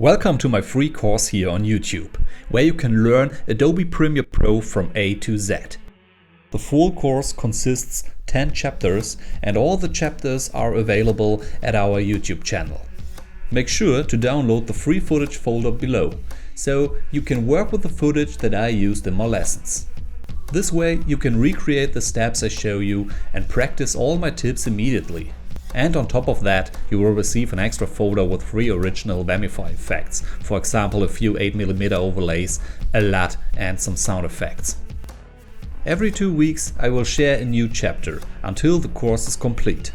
Welcome to my free course here on YouTube, where you can learn Adobe Premiere Pro from A to Z. The full course consists 10 chapters and all the chapters are available at our YouTube channel. Make sure to download the free footage folder below, so you can work with the footage that I used in my lessons. This way you can recreate the steps I show you and practice all my tips immediately. And on top of that, you will receive an extra folder with free original Vamify effects, for example a few 8mm overlays, a LUT and some sound effects. Every 2 weeks I will share a new chapter until the course is complete.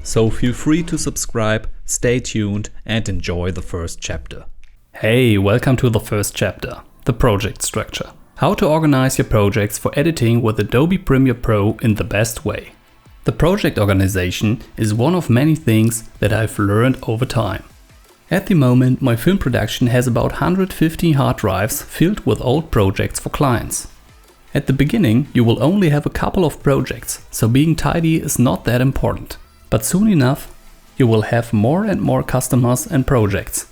So feel free to subscribe, stay tuned and enjoy the first chapter. Hey, welcome to the first chapter, the project structure. How to organize your projects for editing with Adobe Premiere Pro in the best way. The project organization is one of many things that I've learned over time. At the moment, my film production has about 150 hard drives filled with old projects for clients. At the beginning, you will only have a couple of projects, so being tidy is not that important. But soon enough, you will have more and more customers and projects.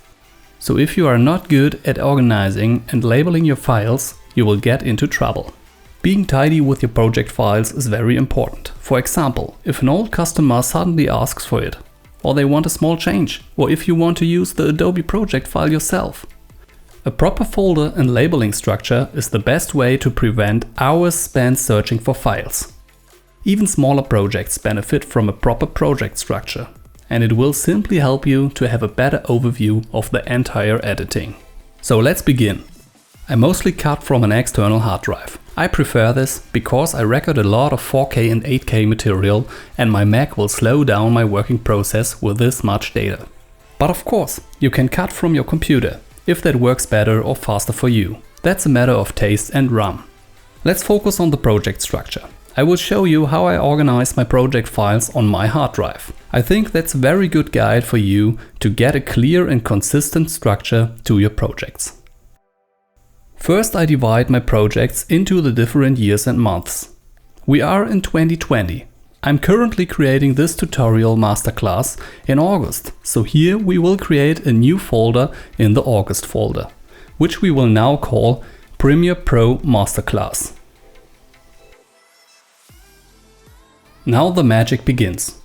So if you are not good at organizing and labeling your files, you will get into trouble. Being tidy with your project files is very important. For example, if an old customer suddenly asks for it, or they want a small change, or if you want to use the Adobe project file yourself. A proper folder and labeling structure is the best way to prevent hours spent searching for files. Even smaller projects benefit from a proper project structure, and it will simply help you to have a better overview of the entire editing. So let's begin. I mostly cut from an external hard drive. I prefer this because I record a lot of 4K and 8K material and my Mac will slow down my working process with this much data. But of course, you can cut from your computer, if that works better or faster for you. That's a matter of taste and RAM. Let's focus on the project structure. I will show you how I organize my project files on my hard drive. I think that's a very good guide for you to get a clear and consistent structure to your projects. First, I divide my projects into the different years and months. We are in 2020. I'm currently creating this tutorial masterclass in August, so here we will create a new folder in the August folder, which we will now call Premiere Pro Masterclass. Now the magic begins.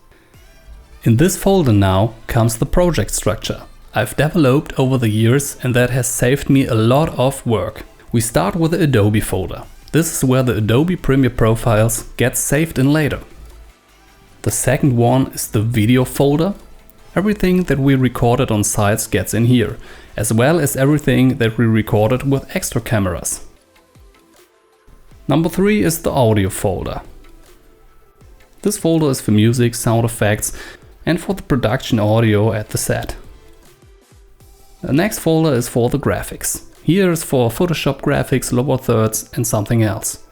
In this folder now comes the project structure I've developed over the years, and that has saved me a lot of work. We start with the Adobe folder. This is where the Adobe Premiere Pro files get saved in later. The second one is the video folder. Everything that we recorded on sites gets in here, as well as everything that we recorded with extra cameras. Number 3 is the audio folder. This folder is for music, sound effects and for the production audio at the set. The next folder is for the graphics. Here is for Photoshop graphics, lower thirds and something else.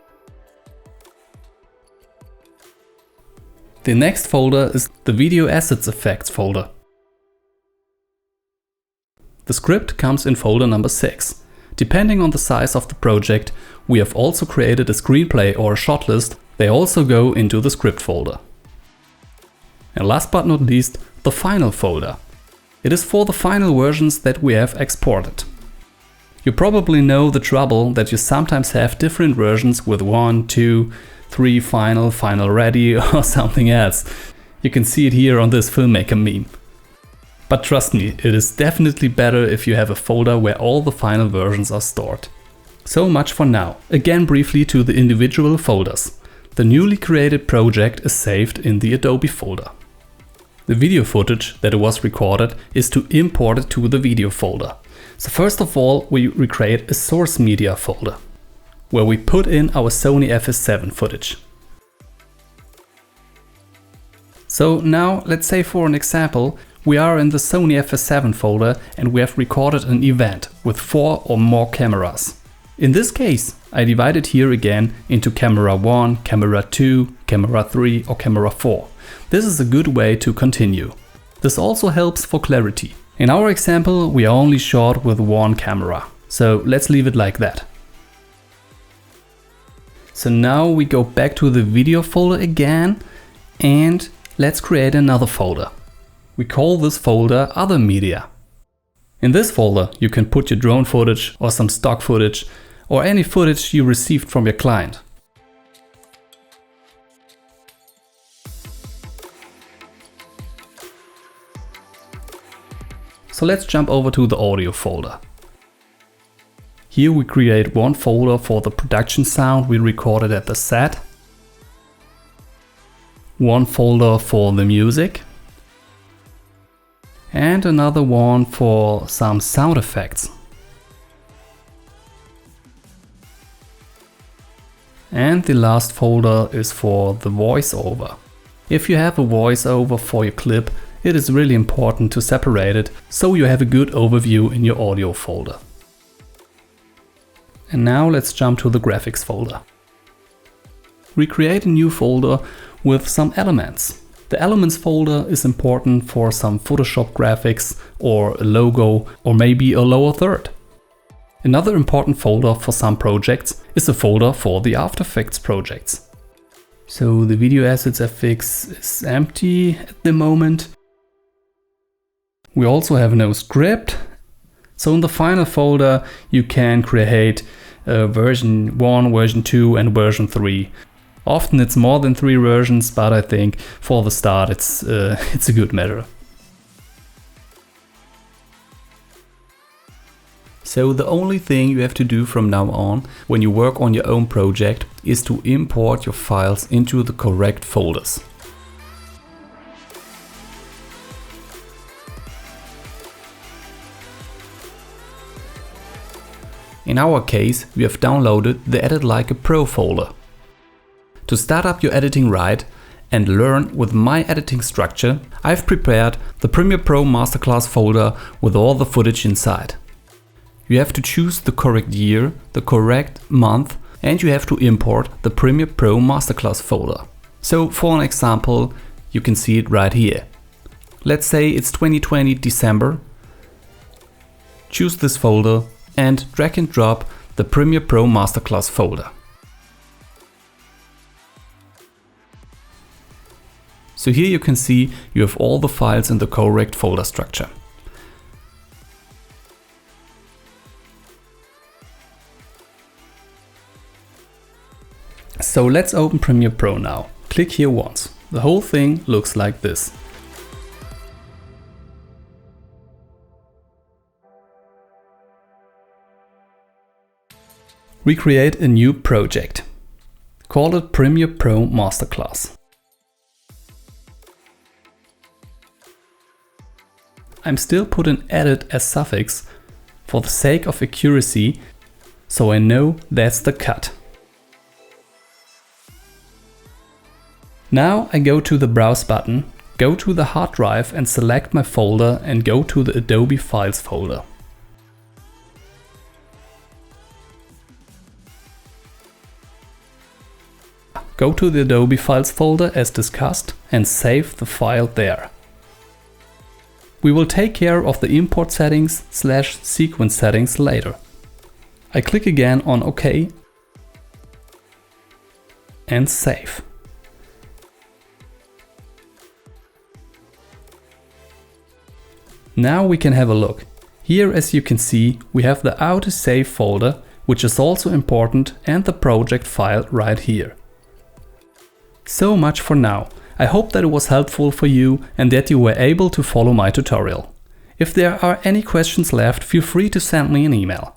The next folder is the Video Assets Effects folder. The script comes in folder number 6. Depending on the size of the project, we have also created a screenplay or a shot list. They also go into the script folder. And last but not least, the final folder. It is for the final versions that we have exported. You probably know the trouble that you sometimes have different versions with 1, 2, 3 final ready or something else. You can see it here on this filmmaker meme. But trust me, it is definitely better if you have a folder where all the final versions are stored. So much for now. Again briefly to the individual folders. The newly created project is saved in the Adobe folder. The video footage that was recorded is to import it to the video folder. So first of all, we recreate a source media folder, where we put in our Sony FS7 footage. So now, let's say for an example, we are in the Sony FS7 folder and we have recorded an event with 4 or more cameras. In this case, I divide it here again into camera 1, camera 2, camera 3 or camera 4. This is a good way to continue. This also helps for clarity. In our example, we are only shot with 1 camera, so let's leave it like that. So now we go back to the video folder again and let's create another folder. We call this folder Other Media. In this folder you can put your drone footage or some stock footage or any footage you received from your client. So let's jump over to the audio folder. Here we create one folder for the production sound we recorded at the set, one folder for the music, and another one for some sound effects. And the last folder is for the voiceover. If you have a voiceover for your clip, it is really important to separate it so you have a good overview in your audio folder. And now let's jump to the graphics folder. We create a new folder with some elements. The elements folder is important for some Photoshop graphics or a logo or maybe a lower third. Another important folder for some projects is a folder for the After Effects projects. So the video assets FX is empty at the moment. We also have no script. So in the final folder you can create version 1, version 2 and version 3. Often it's more than 3 versions, but I think for the start it's a good measure. So the only thing you have to do from now on when you work on your own project is to import your files into the correct folders. In our case, we have downloaded the Edit Like a Pro folder. To start up your editing right and learn with my editing structure, I've prepared the Premiere Pro Masterclass folder with all the footage inside. You have to choose the correct year, the correct month, and you have to import the Premiere Pro Masterclass folder. So for an example, you can see it right here. Let's say it's 2020 December. Choose this folder and drag and drop the Premiere Pro Masterclass folder. So here you can see you have all the files in the correct folder structure. So let's open Premiere Pro now. Click here once. The whole thing looks like this. We create a new project. Call it Premiere Pro Masterclass. I'm still putting edit as suffix for the sake of accuracy, so I know that's the cut. Now I go to the Browse button, go to the hard drive and select my folder and go to the Adobe Files folder. Go to the Adobe Files folder as discussed and save the file there. We will take care of the import settings / sequence settings later. I click again on OK and save. Now we can have a look. Here, as you can see, we have the autosave folder, which is also important, and the project file right here. So much for now. I hope that it was helpful for you and that you were able to follow my tutorial. If there are any questions left, feel free to send me an email.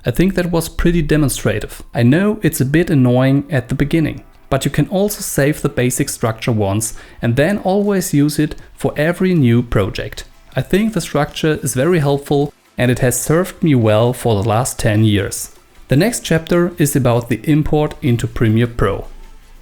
I think that was pretty demonstrative. I know it's a bit annoying at the beginning, but you can also save the basic structure once and then always use it for every new project. I think the structure is very helpful and it has served me well for the last 10 years. The next chapter is about the import into Premiere Pro.